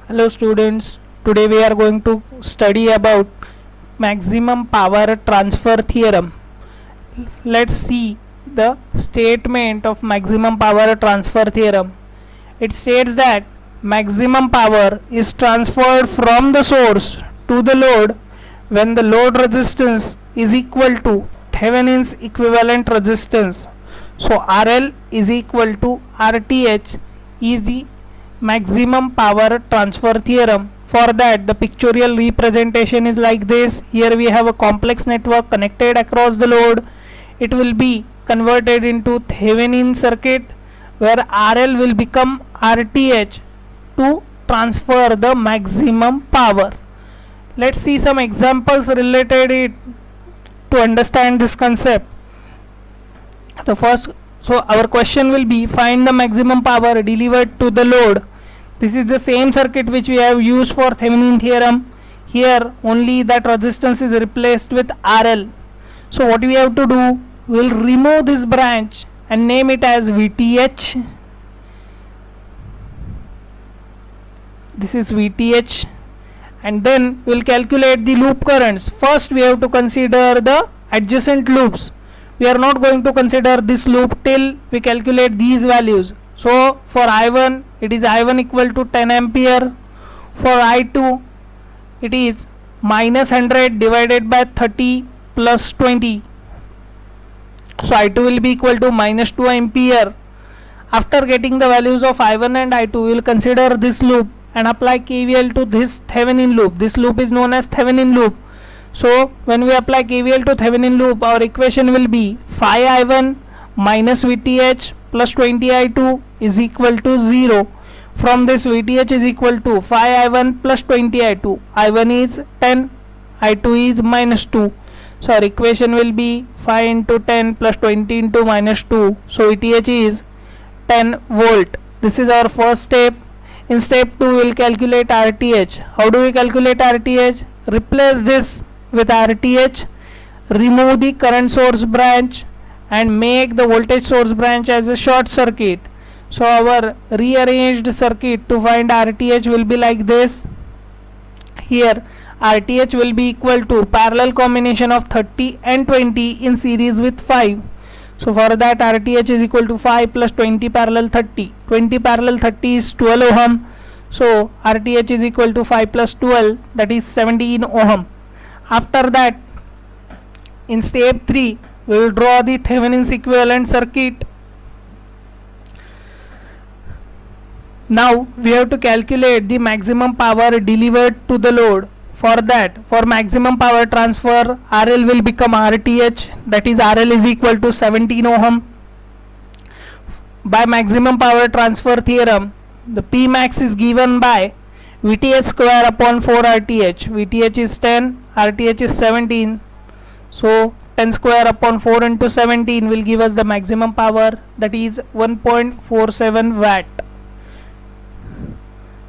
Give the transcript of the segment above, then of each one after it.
Hello students, today we are going to study about maximum power transfer theorem. Let's see the statement of maximum power transfer theorem. It states that maximum power is transferred from the source to the load when the load resistance is equal to Thevenin's equivalent resistance. So RL is equal to RTh is the maximum power transfer theorem. For that, the pictorial representation is like this. Here we have a complex network connected across the load. It will be converted into Thevenin circuit where RL will become RTh to transfer the maximum power. Let's see some examples related it to understand this concept. The first, so our question will be find the maximum power delivered to the load. This is the same circuit which we have used for Thevenin theorem. Here only that resistance is replaced with RL. So what we have to do, we will remove this branch and name it as VTh. This is VTh, and then we will calculate the loop currents. First we have to consider the adjacent loops. We are not going to consider this loop till we calculate these values. So for I1 it is I1 equal to 10 ampere. For I2 it is minus 100 divided by 30 plus 20. So I2 will be equal to minus 2 ampere. After getting the values of I1 and I2, we will consider this loop and apply KVL to this Thevenin loop. This loop is known as Thevenin loop. So when we apply KVL to Thevenin loop, our equation will be 5I1 minus VTh plus 20I2 is equal to 0. From this, VTh is equal to 5I1 plus 20I2. I1 is 10, I2 is minus 2. So our equation will be 5 into 10 plus 20 into minus 2. So VTh is 10 volt. This is our first step. In step 2, we will calculate RTh. How do we calculate RTh? Replace this with RTh, remove the current source branch and make the voltage source branch as a short circuit. So our rearranged circuit to find RTh will be like this. Here RTh will be equal to parallel combination of 30 and 20 in series with 5. So for that, RTh is equal to 5 plus 20 parallel 30. 20 parallel 30 is 12 ohm. So RTh is equal to 5 plus 12, that is 17 ohm. After that, in step 3, we will draw the Thevenin's equivalent circuit. Now we have to calculate the maximum power delivered to the load. For that, for maximum power transfer, RL will become RTh, that is RL is equal to 17 ohm. By maximum power transfer theorem, the P max is given by VTh square upon 4 RTh. VTh is 10, RTh is 17. So 10 square upon 4 into 17 will give us the maximum power, that is 1.47 watt.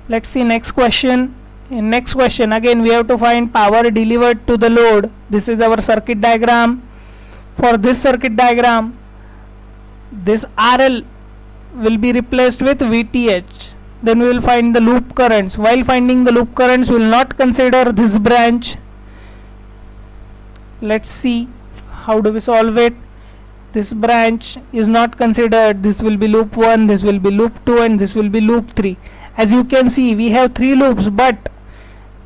Let's see next question. In next question, again we have to find power delivered to the load. This is our circuit diagram. For this circuit diagram, this RL will be replaced with VTh. Then we will find the loop currents. While finding the loop currents, we will not consider this branch. Let's see how do we solve it. This branch is not considered. This will be loop 1, this will be loop 2, and this will be loop 3. As you can see, we have 3 loops, but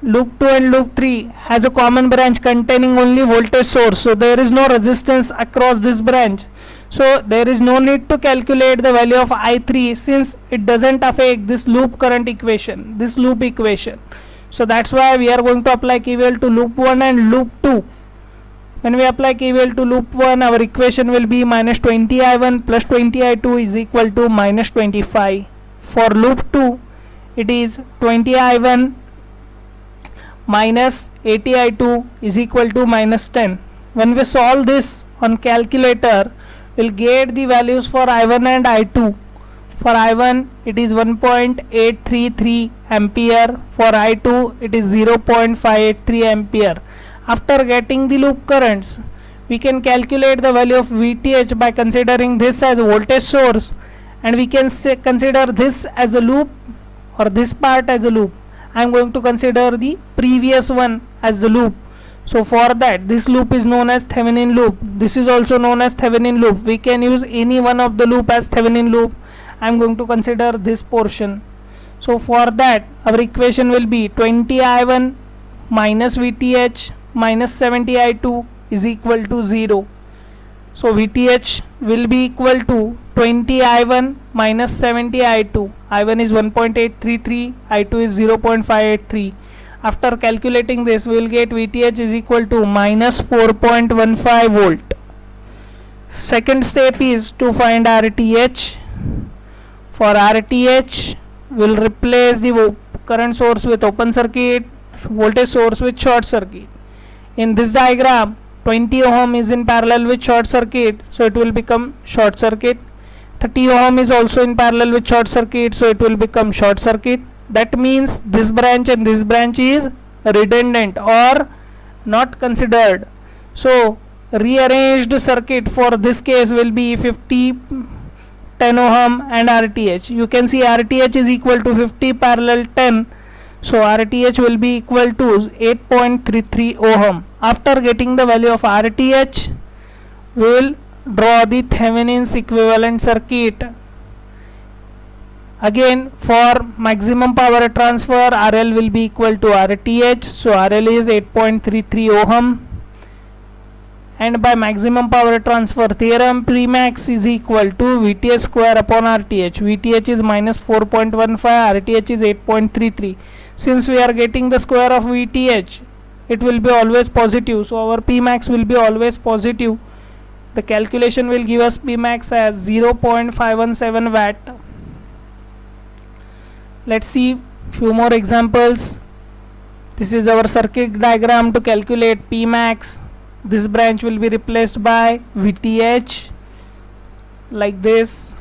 loop 2 and loop 3 has a common branch containing only voltage source. So there is no resistance across this branch. So there is no need to calculate the value of I3 since it doesn't affect this loop current equation, this loop equation. So that's why we are going to apply KVL to loop 1 and loop 2. When we apply KVL to loop 1, our equation will be minus 20I1 plus 20I2 is equal to minus 25. For loop 2, it is 20I1 minus 80I2 is equal to minus 10. When we solve this on calculator, we will get the values for I1 and I2. For I1 it is 1.833 ampere. For I2 it is 0.583 ampere. After getting the loop currents, we can calculate the value of VTh by considering this as a voltage source, and we can consider this as a loop or this part as a loop. I am going to consider the previous one as the loop. So for that, this loop is known as Thevenin loop. This is also known as Thevenin loop. We can use any one of the loop as Thevenin loop. I am going to consider this portion. So for that, our equation will be 20I1 minus VTH minus 70I2 is equal to 0. So VTH will be equal to 20I1 minus 70I2. I1 is 1.833, I2 is 0.583. After calculating this, we will get VTH is equal to minus 4.15 volt. Second step is to find RTH. For RTH, we will replace the current source with open circuit, voltage source with short circuit. In this diagram, 20 ohm is in parallel with short circuit, so it will become short circuit. 30 ohm is also in parallel with short circuit, so it will become short circuit. That means this branch and this branch is redundant or not considered. So rearranged circuit for this case will be 50, 10 ohm and RTH. You can see RTH is equal to 50 parallel 10. So RTH will be equal to 8.33 ohm. After getting the value of RTH, we will draw the Thevenin's equivalent circuit. Again, for maximum power transfer, RL will be equal to RTH. So RL is 8.33 ohm. And by maximum power transfer theorem, Pmax is equal to VTH square upon RTH. VTH is minus 4.15, RTH is 8.33. Since we are getting the square of VTH, it will be always positive. So our Pmax will be always positive. The calculation will give us Pmax as 0.517 watt. Let's see few more examples. This is our circuit diagram to calculate Pmax. This branch will be replaced by VTH like this.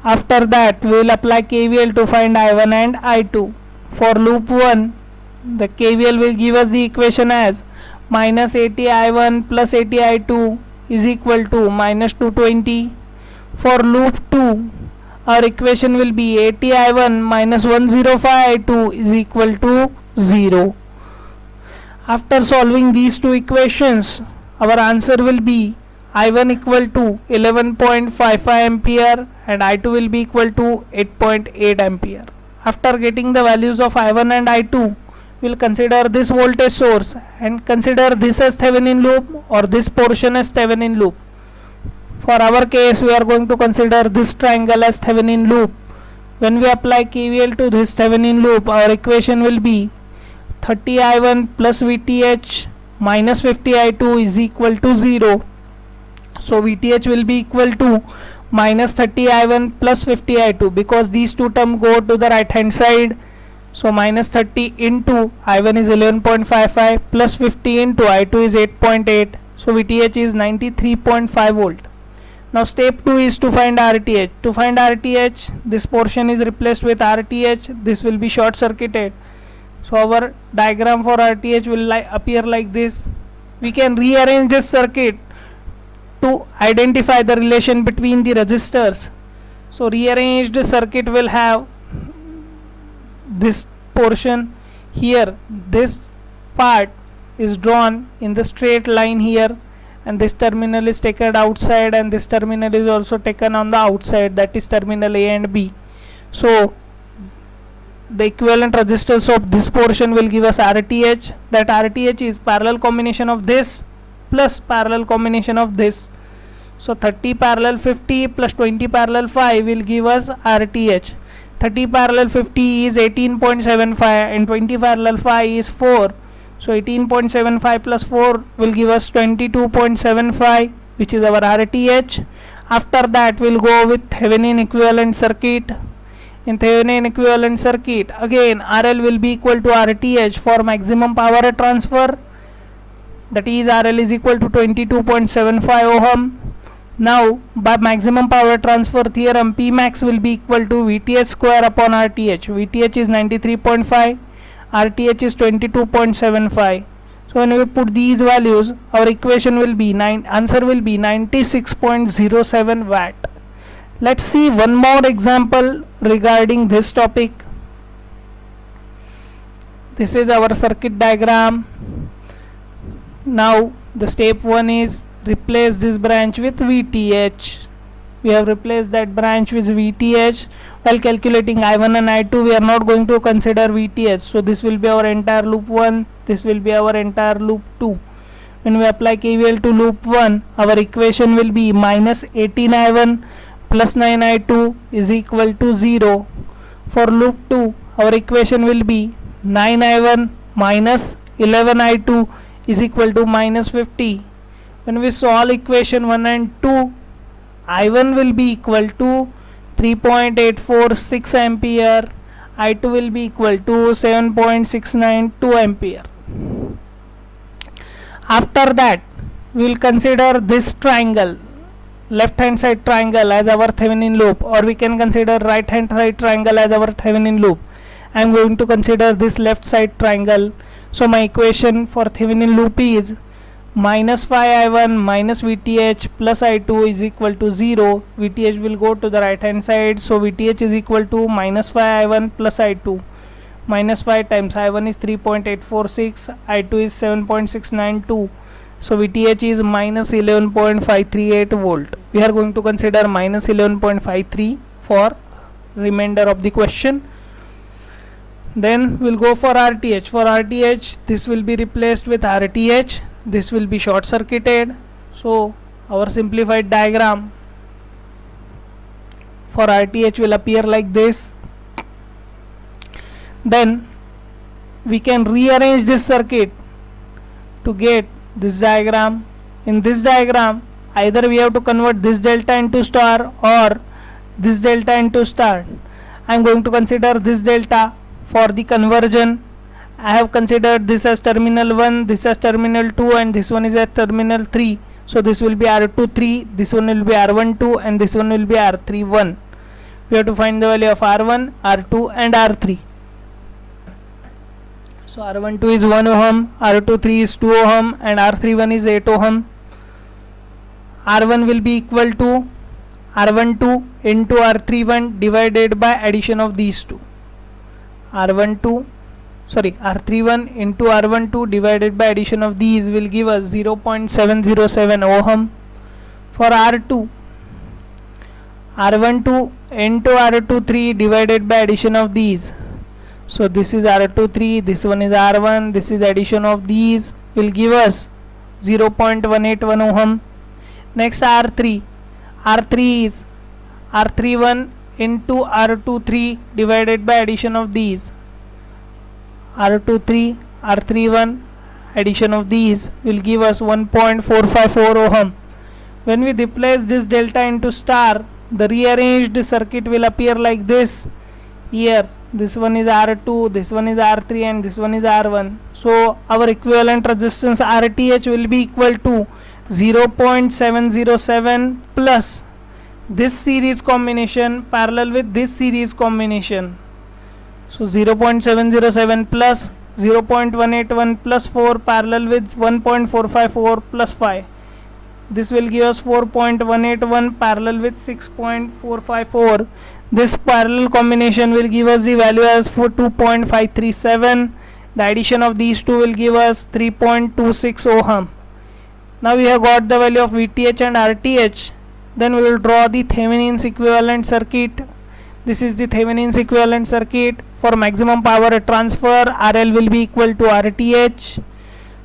After that, we will apply KVL to find I1 and I2. For loop 1, the KVL will give us the equation as minus 80I1 plus 80I2 is equal to minus 220. For loop 2, our equation will be 80I1 minus 105I2 is equal to 0. After solving these two equations, our answer will be I1 equal to 11.55 ampere and I2 will be equal to 8.8 ampere. After getting the values of I1 and I2, we will consider this voltage source and consider this as Thevenin loop or this portion as Thevenin loop. For our case, we are going to consider this triangle as Thevenin loop. When we apply KVL to this Thevenin loop, our equation will be 30I1 plus VTH minus 50I2 is equal to 0. So VTH will be equal to minus 30I1 plus 50I2 because these two terms go to the right hand side. So minus 30 into I1 is 11.55 plus 50 into I2 is 8.8. So VTH is 93.5 volt. Now step 2 is to find RTH. To find RTH, this portion is replaced with RTH. This will be short circuited. So our diagram for RTH will appear like this. We can rearrange this circuit to identify the relation between the resistors. So rearranged circuit will have this portion here. This part is drawn in the straight line here, and this terminal is taken outside, and this terminal is also taken on the outside, that is terminal A and B. So the equivalent resistors of this portion will give us RTH. That RTH is parallel combination of this plus parallel combination of this. So 30 parallel 50 plus 20 parallel 5 will give us RTH. 30 parallel 50 is 18.75 and 20 parallel 5 is 4. So 18.75 plus 4 will give us 22.75, which is our RTH. After that, we'll go with Thevenin equivalent circuit. In Thevenin equivalent circuit, again RL will be equal to RTH for maximum power transfer, that is RL is equal to 22.75 ohm. Now by maximum power transfer theorem, Pmax will be equal to VTH square upon RTH. VTH is 93.5, RTH is 22.75. So when we put these values, our equation will be answer will be 96.07 watt. Let's see one more example regarding this topic. this is our circuit diagram. Now the step 1 is replace this branch with VTH. We have replaced that branch with VTH. While calculating I1 and I2, we are not going to consider VTH. So this will be our entire loop 1. This will be our entire loop 2. When we apply KVL to loop 1, our equation will be minus 18 I1 plus 9 I2 is equal to 0. For loop 2, our equation will be 9 I1 minus 11 I2 is equal to minus 50. When we solve equation 1 and 2, I1 will be equal to 3.846 ampere, I2 will be equal to 7.692 ampere. After that, we will consider this triangle, left hand side triangle, as our Thevenin loop, or we can consider right hand side triangle as our Thevenin loop. I am going to consider this left side triangle. So my equation for Thevenin loop is minus 5I1 minus VTH plus I2 is equal to 0. VTH will go to the right hand side, so VTH is equal to minus 5I1 plus I2. Minus 5 times I1 is 3.846, I2 is 7.692. So VTH is minus 11.538 volt. We are going to consider minus 11.53 for remainder of the question. Then we'll go for RTH. For RTH, this will be replaced with RTH. This will be short circuited. So our simplified diagram for RTH will appear like this. Then we can rearrange this circuit to get this diagram. In this diagram, either we have to convert this delta into star or this delta into star. I am going to consider this delta for the conversion. I have considered this as terminal 1, this as terminal 2, and this one is at terminal 3. So this will be R23, this one will be R12, and this one will be R31. We have to find the value of R1, R2, and R3. So R12 is 1 ohm, R23 is 2 ohm, and R31 is 8 ohm. R1 will be equal to R12 into R31 divided by addition of these two. R31 into R12 divided by addition of these will give us 0.707 ohm. For R2, R12 into R23 divided by addition of these. So this is R23, this one is R1, this is addition of these will give us 0.181 ohm. Next R3 is R31 into R23 divided by addition of these. R23, R31 addition of these will give us 1.454 ohm. When we replace this delta into star, the rearranged circuit will appear like this. Here this one is R2, this one is R3, and this one is R1. So our equivalent resistance RTH will be equal to 0.707 plus this series combination parallel with this series combination. So 0.707 plus 0.181 plus 4 parallel with 1.454 plus 5. This will give us 4.181 parallel with 6.454. This parallel combination will give us the value as for 2.537. The addition of these two will give us 3.26 ohm. Now we have got the value of VTH and RTH. Then we will draw the Thevenin's equivalent circuit. This is the Thevenin's equivalent circuit. For maximum power transfer, RL will be equal to RTH.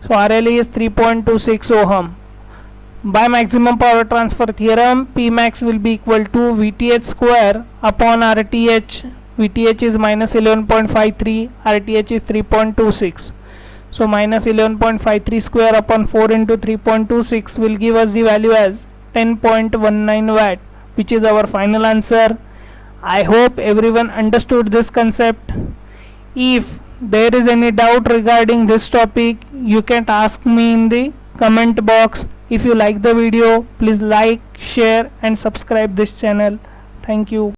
So RL is 3.26 ohm. By maximum power transfer theorem, Pmax will be equal to VTH square upon RTH. VTH is minus 11.53, RTH is 3.26. So minus 11.53 square upon 4 into 3.26 will give us the value as 10.19 watt, which is our final answer. I hope everyone understood this concept. If there is any doubt regarding this topic, you can ask me in the comment box. If you like the video, please like, share and subscribe this channel. Thank you.